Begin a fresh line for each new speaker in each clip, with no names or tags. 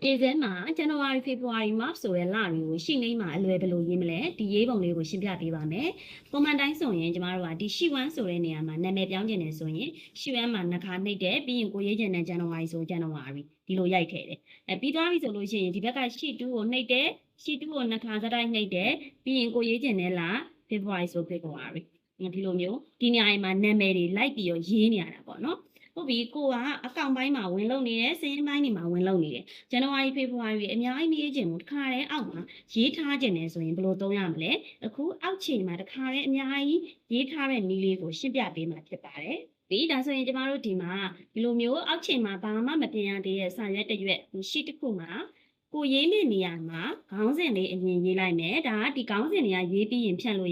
ဒီဇင်ဘာဇန်နဝါရီဖေဖော်ဝါရီမတ်ဆိုတဲ့လတွေကိုရှိနေမှာအလွယ်ဘယ်လိုရေးမလဲဒီရေးပုံလေးကိုရှင်းပြပေးပါမယ်။ပုံမှန်တိုင်းဆိုရင်ကျမတို့ကဒီရှိဝမ်းဆိုတဲ့နေရာမှာနာမည်ပြောင်းကျင်နေဆိုရင်ရှိဝမ်းမှာနှခါနှိပ်တယ်ပြီးရင်ကိုရေးကျင်တဲ့ဇန်နဝါရီဆိုဇန်နဝါရီဒီလိုရိုက်ထည့်တယ်။ပြီးသွားပြီဆိုလို့ရှိရင်ဒီဘက်ကရှိတူးကိုနှိပ်တယ်ရှိတူးကိုနှခါစတိုင်းနှိပ်တယ်ပြီးရင်ကိုရေးကျင်တဲ့လဖေဖော်ဝါရီဆိုဖေဖော်ဝါရီဒီလိုမျိုးဒီနေရာမှာနာမည်တွေလိုက်ပြီးတော့ရေးနေရတာပေါ့နော်။ဟုတ်ပြီကိုကအကောင့်ပိုင်းမှာဝင်လုံနေတယ်စင်းပိုင်းတွေမှာဝင်လုံနေတယ်ဇန်နဝါရီဖေဖော်ဝါရီအများကြီးမေးခြင်းကိုတခါတည်းအောက်မှာရေးထားခြင်းနဲ့ဆိုရင်ဘယ်လိုသုံးရမလဲအခုအောက်ခြေမှာတခါတည်းအများကြီးရေးထားတဲ့နည်းလေးကိုရှင်းပြပေးမှာဖြစ်ပါတယ်ပြီးဒါဆိုရင်ကျမတို့ဒီမှာဒီလိုမျိုးအောက်ခြေမှာဘာမှမပြင်ရသေးတဲ့စာရွက်တစ်ရွက်ရှိတစ်ခုမှာကိုရေးမယ့်နေရာမှာခေါင်းစဉ်လေးအရင်ရေးလိုက်မယ်ဒါကဒီခေါင်းစဉ်တွေကရေးပြီးရင်ဖြတ်လို့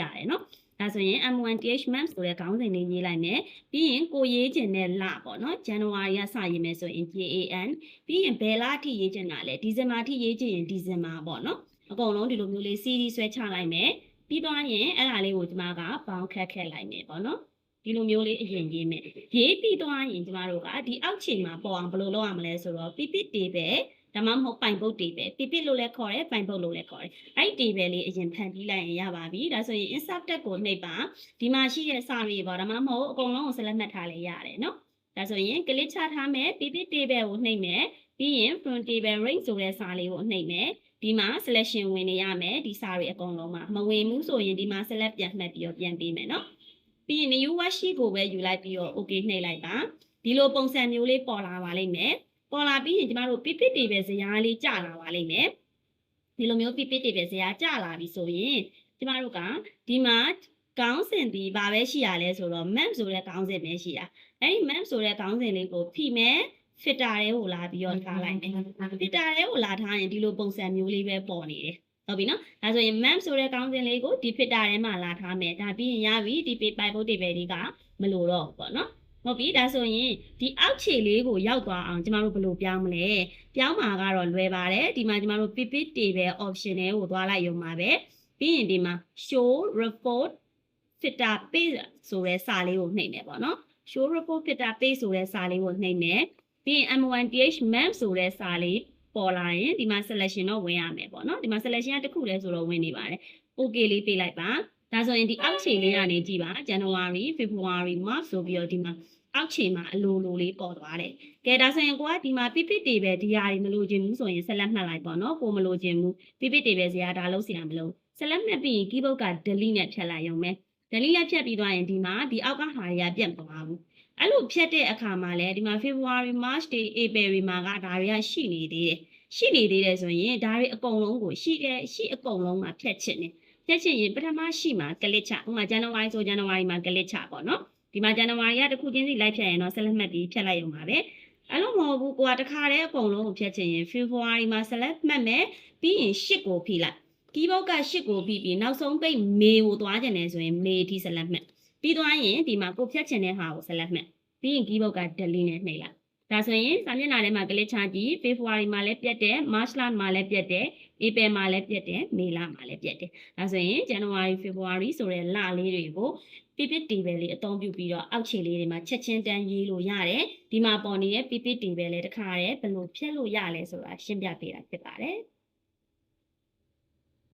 ရတယ်နော်ဒါဆိုရင် M1TH month ဆိုတဲ့ခေါင်းစဉ်လေးရေးလိုက်မယ်ပြီးရင်ကိုရေးခြင်းနဲ့လပေါ့နော်ဇန်နဝါရီကစရေးမယ်ဆိုရင် JAN ပြီးရင်ဘယ်လအထိရေးခြင်းတာလဲဒီဇင်ဘာအထိရေးခြင်းရင်ဒီဇင်ဘာပေါ့နော်အကုန်လုံးဒီလိုမျိုးလေး series ဆွဲချလိုက်မယ်ပြီးသွားရင်အဲ့ဒါလေးကိုကျမကပေါင်းခက်လိုက်မယ်ပေါ့နော်ဒီလိုမျိုးလေးအရင်ရေးမယ်ရေးပြီးသွားရင်ကျမတို့ကဒီအောက်ခြေမှာပေါ်အောင်ဘယ်လိုလုပ်ရမလဲဆိုတော့ pipit tableဒါမှမဟုတ်ပိုင်ပုတ်တေပဲပြပြလို့လည်းခေါ်တယ်ပိုင်ပုတ်လို့လည်းခေါ်တယ်အဲ့ဒီတေပဲလေးအရင်ဖန်ပြီးလိုက်ရင်ရပါပြီဒါဆိုရင် insert tag ကိုနှိပ်ပါဒီမှာရှိတဲ့စာတွေပေါ့ဒါမှမဟုတ်အကုန်လုံးကိုဆက်လက်မှတ်ထားလဲရတယ်နော်ဒါဆိုရင် click ချထားမယ်ပြပြတေပဲကိုနှိပ်မယ်ပြီးရင် from table range ဆိုတဲ့စာလေးကိုနှိပ်မယ်ဒီမှာ selection ဝင်နေရမယ်ဒီစာတွေအကုန်လုံးမှာမဝင်ဘူးဆိုရင်ဒီမှာ select ပြန်မှတ်ပြီးတော့ပြန်ပေးမယ်နော်ပြီးရင် new worksheet ကိုပဲယူလိုက်ပြီးတော့ okay နှိပ်လိုက်ပါဒီလိုပုံစံမျိုးလေးပေါ်လာပါလိမ့်မယ်ပေါ်လာပြီးရင်ကျမတို့ pipit တွေပဲဇယားလေးကျလာပါလိမ့်မယ်ဒီလိုမျိုး pipit တွေပဲဇယားကျလာပြီဆိုရင်ကျမတို့ကဒီမှာခေါင်းစဉ်ဒီဘာပဲရှိရလဲဆိုတော့ map ဆိုတဲ့ခေါင်းစဉ်ပဲရှိတာအဲ့ဒီ map ဆိုတဲ့ခေါင်းစဉ်လေးကိုဖိမယ် filter တွေကိုလာပြီးတော့ထားလိုက်မယ် filter တွေကိုလာထားရင်ဒီလိုပုံစံမျိုးလေးပဲပေါ်နေတယ်ဟုတ်ပြီနော်ဒါဆိုရင် map ဆိုတဲ့ခေါင်းစဉ်လေးကိုဒီ filter ထဲမှာလာထားမယ်ဒါပြီးရင်ရပြီဒီ paper ဘုတ်တွေပဲဒီကမလိုတော့ဘူးပေါ့နော်ဟုတ်ပြီဒါဆိုရင်ဒီအောက်ခြေလေးကိုရောက်သွားအောင်ကျမတို့ဘယ်လိုပြောင်းမလဲပြောင်းမှာကတော့လွယ်ပါတယ်ဒီမှာကျမတို့ pivot table option တွေကိုသွားလိုက်ရုံပါပဲပြီးရင်ဒီမှာ show report filter page ဆိုတဲ့စာလေးကိုနှိပ်မယ်ပေါ့နော် show report filter page ဆိုတဲ့စာလေးကိုနှိပ်မယ်ပြီးရင် M1TH map ဆိုတဲ့စာလေးပေါ်လာရင်ဒီမှာ selection တော့ဝင်ရမယ်ပေါ့နော်ဒီမှာ selection ကတစ်ခုလဲဆိုတော့ဝင်နေပါတယ် okay လေးပေးလိုက်ပါဒါဆိုရင်ဒီအောက်ခြေလေးကနေကြည့်ပါဇန်နဝါရီဖေဖော်ဝါရီမတ်ဆိုပြီးတော့ဒီမှာအောက်ခြေမှာအလိုလိုလေးပေါ်သွားတယ်။ကဲဒါဆိုရင်ကိုကဒီမှာ pipit တွေပဲဒီဟာတွေမလိုချင်ဘူးဆိုရင်ဆက်လက်မှတ်လိုက်ပေါ့နော်။ကိုမလိုချင်ဘူး pipit တွေပဲဇာတ်ဒါလုံးစီရမလို့ဆက်လက်မှတ်ပြီး keyboard က delete နဲ့ဖြတ်လိုက်ရုံပဲ။ delete နဲ့ဖြတ်ပြီးသွားရင်ဒီမှာဒီအောက်ကဟာတွေကပြတ်သွားဘူး။အဲ့လိုဖြတ်တဲ့အခါမှာလည်းဒီမှာ February March တွေ April တွေမှာကဒါတွေကရှိနေသေးတယ်။ရှိနေသေးတယ်ဆိုရင်ဒါတွေအကုန်လုံးကိုရှိအကုန်လုံးမှာဖြတ်ချင်တယ်။ဖြတ်ချင်ရင်ပထမရှိမှာ click ချဥပမာဇန်နဝါရီဆိုဇန်နဝါရီမှာ click ချပေါ့နော်ဒီမှာဇန်နဝါရီကတစ်ခုချင်းစီလိုက်ဖြတ်ရင်တော့ဆက်လက်မှတ်ပြီးဖြတ်လိုက်ရုံပါပဲအဲ့လိုမဟုတ်ဘူးကိုကတခါတည်းအကုန်လုံးကိုဖြတ်ချင်ရင် February မှာဆက်လက်မှတ်မယ်ပြီးရင်8ကိုဖိလိုက် keyboard က8ကိုဖိပြီးနောက်ဆုံးပိတ် May ကိုသွားချင်တယ်ဆိုရင် May ထိဆက်လက်မှတ်ပြီးသွားရင်ဒီမှာကိုဖြတ်ချင်တဲ့ဟာကိုဆက်လက်မှတ်ပြီးရင် keyboard က delete နဲ့နှိပ်လိုက်ဒါဆိုရင်စာမျက်နှာထဲမှာ click ချကြည့် February မှာလည်းပြတ်တယ် March လမှာလည်းပြတ်တယ် April မှာလည်းပြတ်တယ် May လမှာလည်းပြတ်တယ်ဒါဆိုရင် January February ဆိုတဲ့လလေးတွေကို pipit table လေးအသုံးပြုပြီးတော့အောက်ခြေလေးတွေမှာချက်ချင်းတန်းရေးလို့ရတယ်ဒီမှာပေါ်နေတဲ့ pipit table လေးတစ်ခါတည်းဘယ်လိုဖြတ်လို့ရလဲဆိုတာရှင်းပြပေးတာဖြစ်ပါတယ်